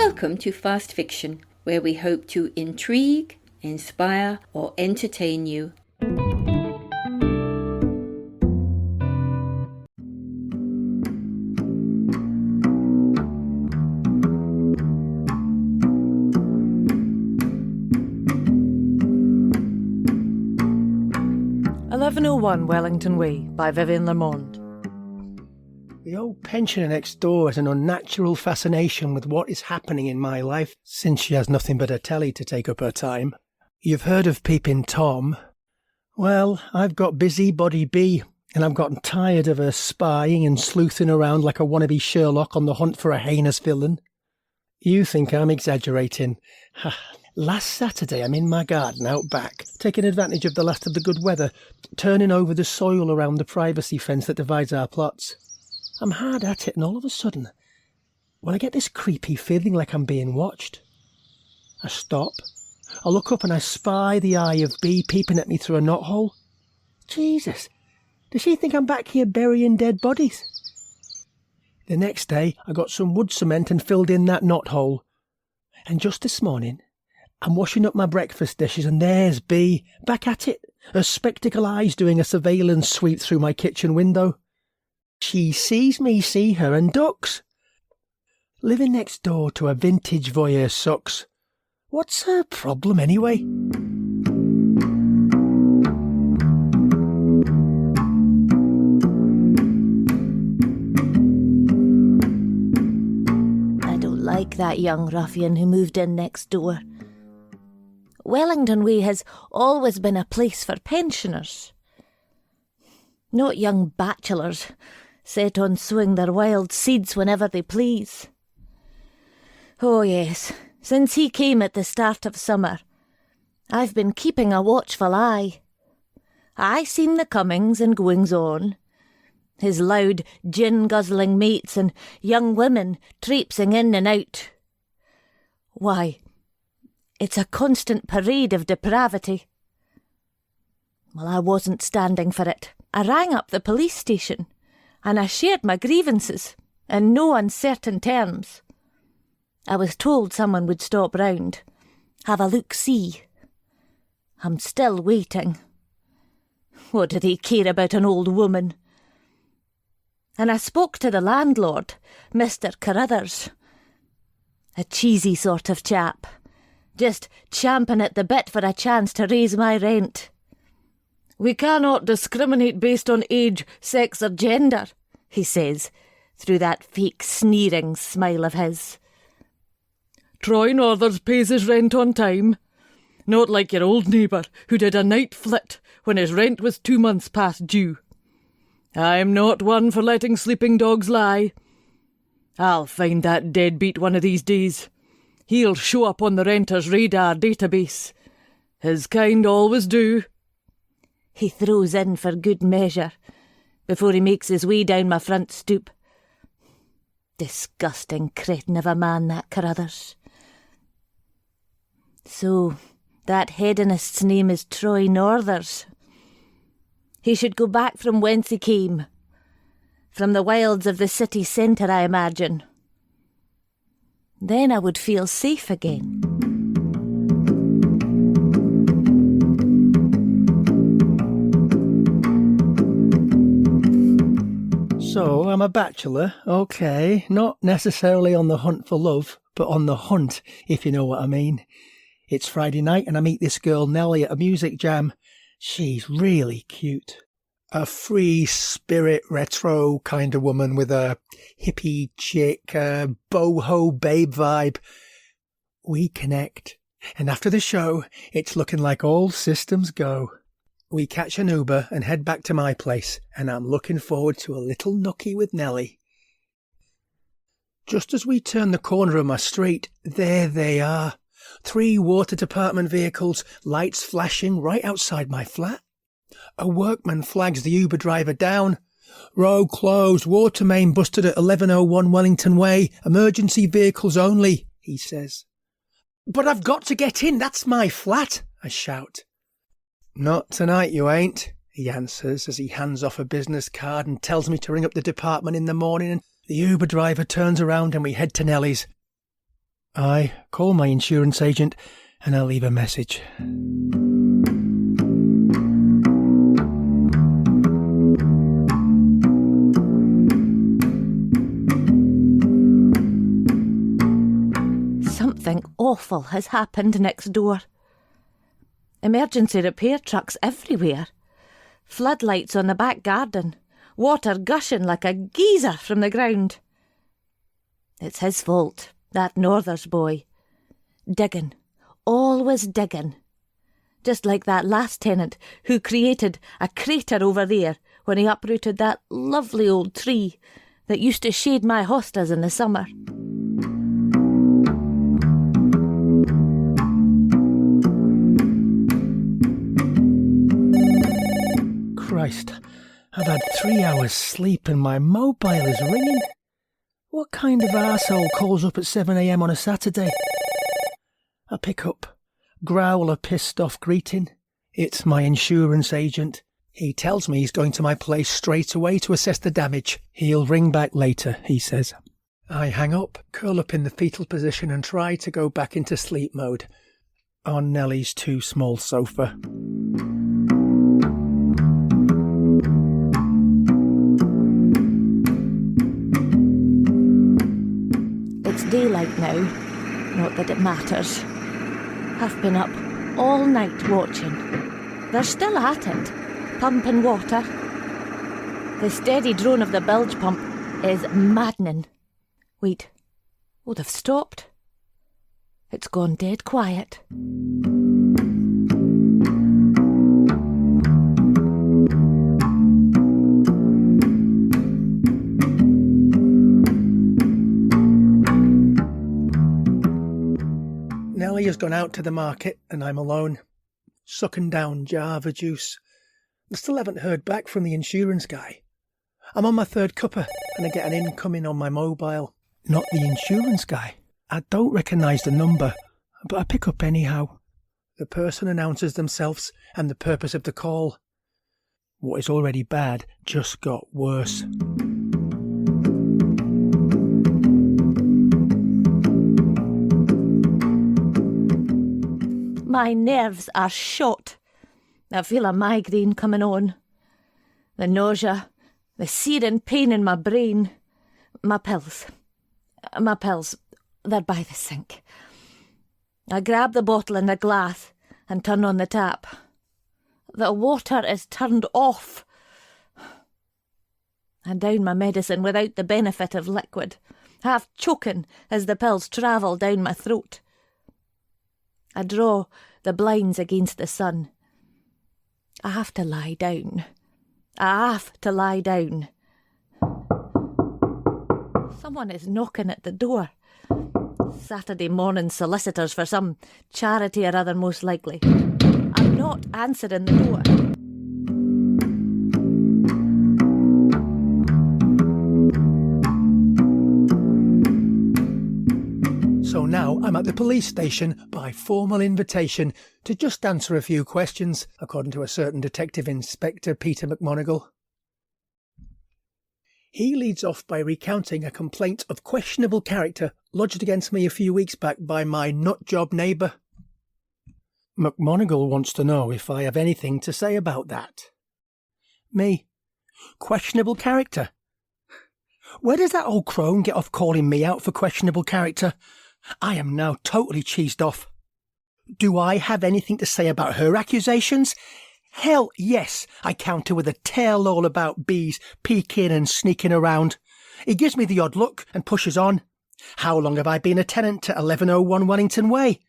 Welcome to Fast Fiction, where we hope to intrigue, inspire, or entertain you. "1101 Wellington Way" by Vivian Lamond. The old pensioner next door has an unnatural fascination with what is happening in my life, since she has nothing but a telly to take up her time. You've heard of Peeping Tom? Well, I've got Busybody Bee, and I've gotten tired of her spying and sleuthing around like a wannabe Sherlock on the hunt for a heinous villain. You think I'm exaggerating. Last Saturday I'm in my garden out back, taking advantage of the last of the good weather, turning over the soil around the privacy fence that divides our plots. I'm hard at it, and all of a sudden, I get this creepy feeling like I'm being watched. I stop, I look up and I spy the eye of Bee peeping at me through a knothole. Jesus, does she think I'm back here burying dead bodies? The next day I got some wood cement and filled in that knothole. And just this morning, I'm washing up my breakfast dishes and there's Bee, back at it, her spectacle eyes doing a surveillance sweep through my kitchen window. She sees me see her and ducks. Living next door to a vintage voyeur sucks. What's her problem anyway? I don't like that young ruffian who moved in next door. Wellington Way has always been a place for pensioners, not young bachelors set on sowing their wild seeds whenever they please. Oh yes, since he came at the start of summer, I've been keeping a watchful eye. I seen the comings and goings-on, his loud gin-guzzling mates and young women traipsing in and out. Why, it's a constant parade of depravity. Well, I wasn't standing for it. I rang up the police station, and I shared my grievances in no uncertain terms. I was told someone would stop round, have a look-see. I'm still waiting. What do they care about an old woman? And I spoke to the landlord, Mr. Carruthers, a cheesy sort of chap, just champing at the bit for a chance to raise my rent. "We cannot discriminate based on age, sex or gender," he says, through that fake sneering smile of his. "Troy Northers pays his rent on time. Not like your old neighbour who did a night flit when his rent was 2 months past due. I'm not one for letting sleeping dogs lie. I'll find that deadbeat one of these days. He'll show up on the renter's radar database. His kind always do." He throws in for good measure before he makes his way down my front stoop. Disgusting cretin of a man, that Carruthers. So, that hedonist's name is Troy Northers. He should go back from whence he came. From the wilds of the city centre, I imagine. Then I would feel safe again. So, I'm a bachelor, okay, not necessarily on the hunt for love, but on the hunt, if you know what I mean. It's Friday night and I meet this girl Nellie at a music jam. She's really cute. A free spirit retro kind of woman with a hippie chick, boho babe vibe. We connect, and after the show, it's looking like all systems go. We catch an Uber and head back to my place, and I'm looking forward to a little nookie with Nellie. Just as we turn the corner of my street, there they are. 3 water department vehicles, lights flashing right outside my flat. A workman flags the Uber driver down. "Road closed, water main busted at 1101 Wellington Way, emergency vehicles only," he says. "But I've got to get in, that's my flat," I shout. "Not tonight, you ain't," he answers as he hands off a business card and tells me to ring up the department in the morning. The Uber driver turns around and we head to Nellie's. I call my insurance agent and I'll leave a message. Something awful has happened next door. Emergency repair trucks everywhere. Floodlights on the back garden. Water gushing like a geyser from the ground. It's his fault, that Northers boy. Digging. Always digging. Just like that last tenant who created a crater over there when he uprooted that lovely old tree that used to shade my hostas in the summer. Christ, I've had 3 hours sleep and my mobile is ringing. What kind of arsehole calls up at 7 a.m. on a Saturday? I pick up, growl a pissed off greeting. It's my insurance agent. He tells me he's going to my place straight away to assess the damage. He'll ring back later, he says. I hang up, curl up in the fetal position and try to go back into sleep mode on Nellie's too small sofa. It's daylight now, not that it matters. I've been up all night watching. They're still at it, pumping water. The steady drone of the bilge pump is maddening. Wait, oh, they've stopped. It's gone dead quiet. Nellie has gone out to the market and I'm alone, sucking down Java juice. I still haven't heard back from the insurance guy. I'm on my third cuppa and I get an incoming on my mobile. Not the insurance guy. I don't recognise the number, but I pick up anyhow. The person announces themselves and the purpose of the call. What is already bad just got worse. My nerves are shot. I feel a migraine coming on. The nausea, the searing pain in my brain. My pills, they're by the sink. I grab the bottle and the glass and turn on the tap. The water is turned off. I down my medicine without the benefit of liquid, half choking as the pills travel down my throat. I draw the blinds against the sun. I have to lie down. Someone is knocking at the door. Saturday morning solicitors for some charity or other, most likely. I'm not answering the door. So now I'm at the police station by formal invitation to just answer a few questions, according to a certain Detective Inspector Peter McMonigal. He leads off by recounting a complaint of questionable character lodged against me a few weeks back by my nut-job neighbour. McMonigal wants to know if I have anything to say about that. Me? Questionable character? Where does that old crone get off calling me out for questionable character? I am now totally cheesed off. Do I have anything to say about her accusations? Hell yes, I counter with a tale all about bees peeking and sneaking around. He gives me the odd look and pushes on. How long have I been a tenant at 1101 Wellington Way?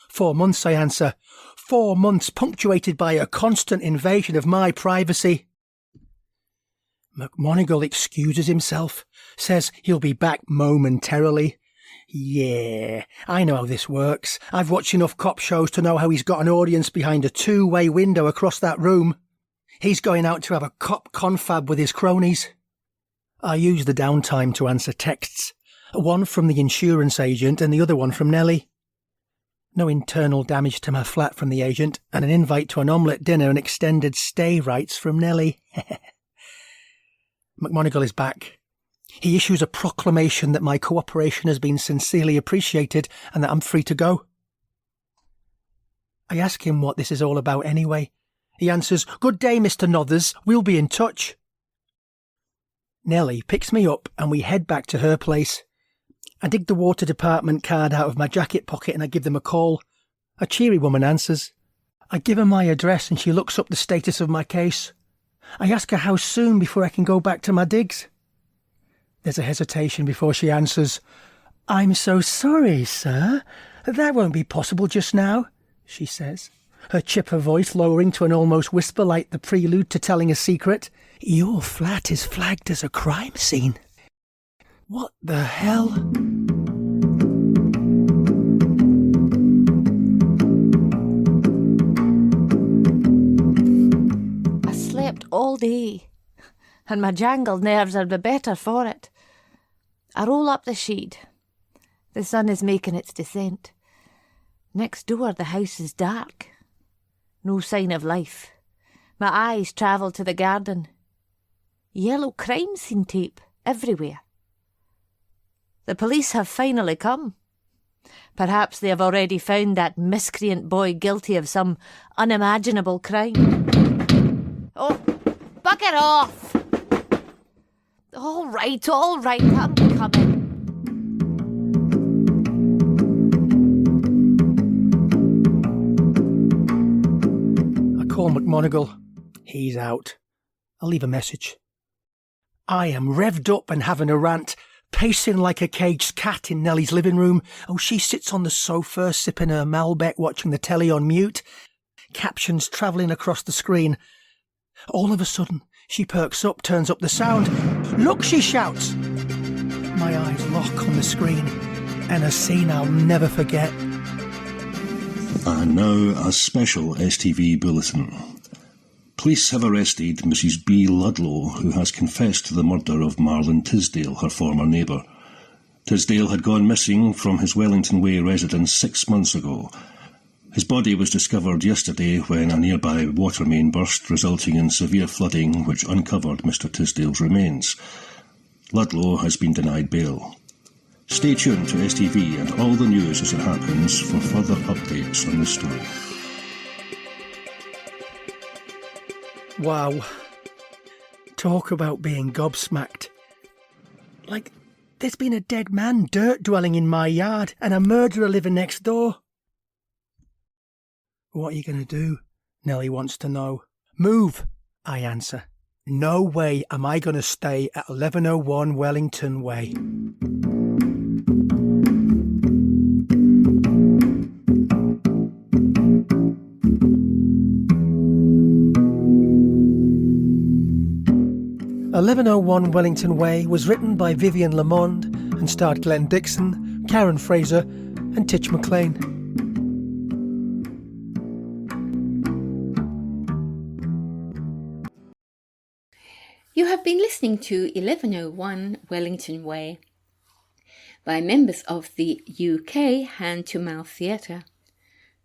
4 months, I answer. 4 months punctuated by a constant invasion of my privacy. McMonigal excuses himself, says he'll be back momentarily. Yeah, I know how this works. I've watched enough cop shows to know how he's got an audience behind a 2-way window across that room. He's going out to have a cop confab with his cronies. I use the downtime to answer texts, one from the insurance agent and the other one from Nellie. No internal damage to my flat from the agent, and an invite to an omelette dinner and extended stay rights from Nellie. McMonigal is back. He issues a proclamation that my cooperation has been sincerely appreciated and that I'm free to go. I ask him what this is all about anyway. He answers, "Good day, Mr. Nothers, we'll be in touch." Nellie picks me up and we head back to her place. I dig the water department card out of my jacket pocket and I give them a call. A cheery woman answers. I give her my address and she looks up the status of my case. I ask her how soon before I can go back to my digs. There's a hesitation before she answers. "I'm so sorry, sir. That won't be possible just now," she says, her chipper voice lowering to an almost whisper like the prelude to telling a secret. "Your flat is flagged as a crime scene." What the hell? I slept all day, and my jangled nerves are the better for it. I roll up the sheet. The sun is making its descent. Next door the house is dark. No sign of life. My eyes travel to the garden. Yellow crime scene tape everywhere. The police have finally come. Perhaps they have already found that miscreant boy guilty of some unimaginable crime. Oh, bugger off! All right, I'm coming. I call McMonagall. He's out. I'll leave a message. I am revved up and having a rant, pacing like a caged cat in Nellie's living room. Oh, she sits on the sofa, sipping her Malbec, watching the telly on mute. Captions travelling across the screen. All of a sudden, she perks up, turns up the sound. "Look," she shouts. My eyes lock on the screen, and a scene I'll never forget. And now a special STV bulletin. Police have arrested Mrs. B. Ludlow, who has confessed to the murder of Marlon Tisdale, her former neighbour. Tisdale had gone missing from his Wellington Way residence 6 months ago. His body was discovered yesterday when a nearby water main burst, resulting in severe flooding which uncovered Mr. Tisdale's remains. Ludlow has been denied bail. Stay tuned to STV and all the news as it happens for further updates on this story. Wow. Talk about being gobsmacked. Like, there's been a dead man dirt dwelling in my yard and a murderer living next door. What are you going to do? Nellie wants to know. Move, I answer. No way am I going to stay at 1101 Wellington Way. "1101 Wellington Way" was written by Vivian Lamond and starred Glenn Dixon, Karen Fraser and Titch McLean. You have been listening to 1101 Wellington Way by members of the UK Hand-to-Mouth Theatre.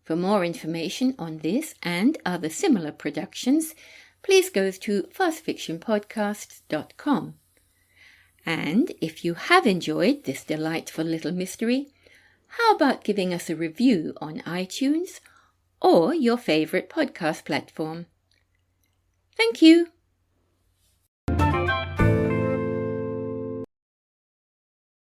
For more information on this and other similar productions, please go to fastfictionpodcasts.com. And if you have enjoyed this delightful little mystery, how about giving us a review on iTunes or your favourite podcast platform? Thank you.